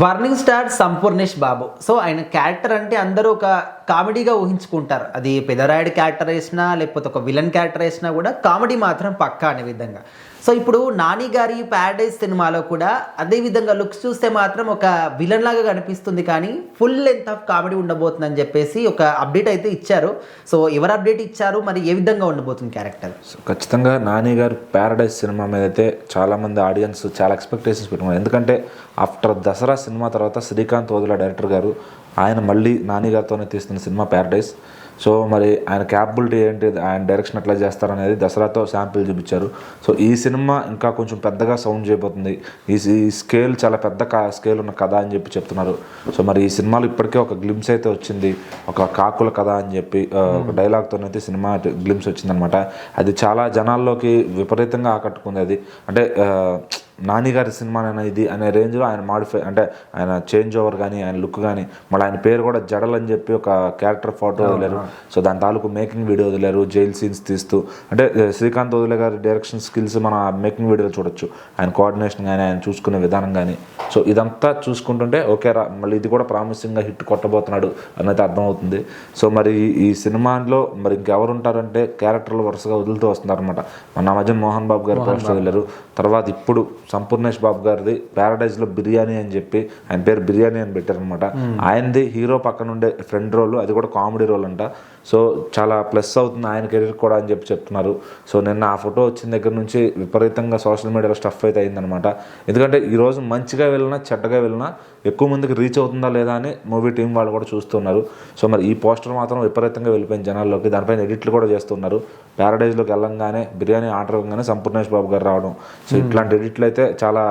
Burning star Sampoornesh Babu. So ఆయన character అంటే అందరూ ఒక కామెడీగా ఊహించుకుంటారు. అది పెదరాయుడు క్యారెక్టర్ వేసినా లేకపోతే ఒక విలన్ క్యారెక్టర్ వేసినా కూడా కామెడీ మాత్రం పక్కా అనే విధంగా. సో ఇప్పుడు నాని గారి ప్యారడైజ్ సినిమాలో కూడా అదే విధంగా లుక్స్ చూస్తే మాత్రం ఒక విలన్ లాగా కనిపిస్తుంది, కానీ ఫుల్ లెంత్ ఆఫ్ కామెడీ ఉండబోతుందని చెప్పేసి ఒక అప్డేట్ అయితే ఇచ్చారు. సో ఎవరు అప్డేట్ ఇచ్చారు, మరి ఏ విధంగా ఉండబోతుంది క్యారెక్టర్? సో ఖచ్చితంగా నాని గారు ప్యారడైజ్ సినిమా మీద అయితే చాలామంది ఆడియన్స్ చాలా ఎక్స్పెక్టేషన్స్ పెట్టుకున్నారు. ఎందుకంటే ఆఫ్టర్ దసరా సినిమా తర్వాత శ్రీకాంత్ వదిల డైరెక్టర్ గారు ఆయన మళ్ళీ నాని గారితోనే తీస్తున్న సినిమా ప్యారడైజ్. సో మరి ఆయన క్యాపబిలిటీ ఏంటి, ఆయన డైరెక్షన్ ఎట్లా చేస్తారనేది దసరాతో శాంపిల్ చూపించారు. సో ఈ సినిమా ఇంకా కొంచెం పెద్దగా సౌండ్ చేయబోతుంది. ఈ స్కేల్ చాలా పెద్ద స్కేల్ ఉన్న కథ అని చెప్పి చెప్తున్నారు. సో మరి ఈ సినిమాలో ఇప్పటికే ఒక గ్లిమ్స్ అయితే వచ్చింది, ఒక కాకుల కథ అని చెప్పి ఒక డైలాగ్తోనైతే సినిమా గ్లిమ్స్ వచ్చిందనమాట. అది చాలా జనాల్లోకి విపరీతంగా ఆకట్టుకుంది. అది అంటే నాని గారి సినిమానైనా ఇది అనే రేంజ్లో ఆయన మాడిఫై, అంటే ఆయన చేంజ్ ఓవర్ కానీ ఆయన లుక్ కానీ, మళ్ళీ ఆయన పేరు కూడా జడల్ అని చెప్పి ఒక క్యారెక్టర్ ఫోటో వదిలేరు. సో దాని తాలూకు మేకింగ్ వీడియో వదిలేరు, జైల్ సీన్స్ తీస్తూ. అంటే శ్రీకాంత్ వదిలే గారి డైరెక్షన్ స్కిల్స్ మన మేకింగ్ వీడియోలో చూడొచ్చు, ఆయన కోఆర్డినేషన్ కానీ ఆయన చూసుకునే విధానం కానీ. సో ఇదంతా చూసుకుంటుంటే ఓకే రా, మళ్ళీ ఇది కూడా ప్రామిసింగ్గా హిట్ కొట్టబోతున్నాడు అన్నది అర్థమవుతుంది. సో మరి ఈ సినిమాలో మరి ఇంకెవరు ఉంటారంటే క్యారెక్టర్లు వరుసగా వదులుతూ వస్తున్నారనమాట. మన మధ్య మోహన్ బాబు గారు పోస్టర్ వదిలేరు. తర్వాత ఇప్పుడు సంపూర్ణేష్ బాబు గారిది ప్యారడైజ్లో బిర్యానీ అని చెప్పి ఆయన పేరు బిర్యానీ అని పెట్టారనమాట. ఆయనది హీరో పక్కన ఉండే ఫ్రెండ్ రోల్, అది కూడా కామెడీ రోల్ అంట. సో చాలా ప్లస్ అవుతుంది ఆయన కెరీర్ కూడా అని చెప్పి చెప్తున్నారు. సో నిన్న ఆ ఫోటో వచ్చిన దగ్గర నుంచి విపరీతంగా సోషల్ మీడియాలో స్టఫ్ అయితే అయిందనమాట. ఎందుకంటే ఈరోజు మంచిగా వెళ్ళినా చెడ్డగా వెళ్ళినా ఎక్కువ మందికి రీచ్ అవుతుందా లేదా అని మూవీ టీం వాళ్ళు కూడా చూస్తున్నారు. సో మరి ఈ పోస్టర్ మాత్రం విపరీతంగా వెళ్ళిపోయింది జనాల్లోకి. దానిపైన ఎడిట్లు కూడా చేస్తున్నారు. ప్యారడైజ్లోకి వెళ్ళంగానే బిర్యానీ ఆర్డర్ ఇవ్వగానే సంపూర్ణేష్ బాబు గారు రావడం. సో ఇట్లాంటి ఎడిట్లు అయితే చాలా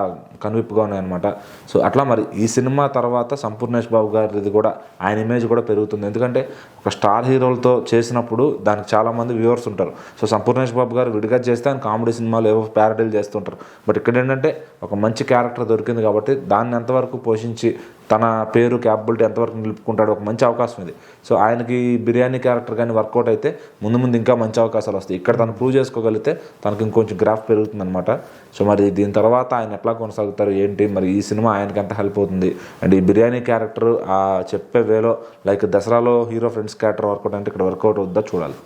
కనువిప్పుగా ఉన్నాయన్నమాట. సో అట్లా మరి ఈ సినిమా తర్వాత సంపూర్ణేష్ బాబు గారిది కూడా ఆయన ఇమేజ్ కూడా పెరుగుతుంది. ఎందుకంటే ఒక స్టార్ హీరోలతో చేసినప్పుడు దానికి చాలామంది వ్యూవర్స్ ఉంటారు. సో సంపూర్ణేష్ బాబు గారు విడిగా చేస్తే ఆయన కామెడీ సినిమాలు ఏవో ప్యారడైలు చేస్తుంటారు. బట్ ఇక్కడ ఏంటంటే ఒక మంచి క్యారెక్టర్ దొరికింది కాబట్టి దాన్ని ఎంతవరకు పోషించి తన పేరు క్యాపబిలిటీ ఎంతవరకు నిలుపుకుంటాడు, ఒక మంచి అవకాశం ఇది. సో ఆయనకి బిర్యానీ క్యారెక్టర్ కానీ వర్కౌట్ అయితే ముందు ముందు ఇంకా మంచి అవకాశాలు వస్తాయి. ఇక్కడ తను ప్రూవ్ చేసుకోగలిగితే తనకు ఇంకొంచెం గ్రాఫ్ పెరుగుతుంది అనమాట. సో మరి దీని తర్వాత ఆయన ఎట్లా కొనసాగుతారు ఏంటి, మరి ఈ సినిమా ఆయనకి ఎంత హెల్ప్ అవుతుంది, అండ్ ఈ బిర్యానీ క్యారెక్టర్ చెప్పే వేలో లైక్ దసరాలో హీరో ఫ్రెండ్స్ క్యారెక్టర్ వర్కౌట్ అంటే ఇక్కడ వర్కౌట్ అవుద్దా చూడాలి.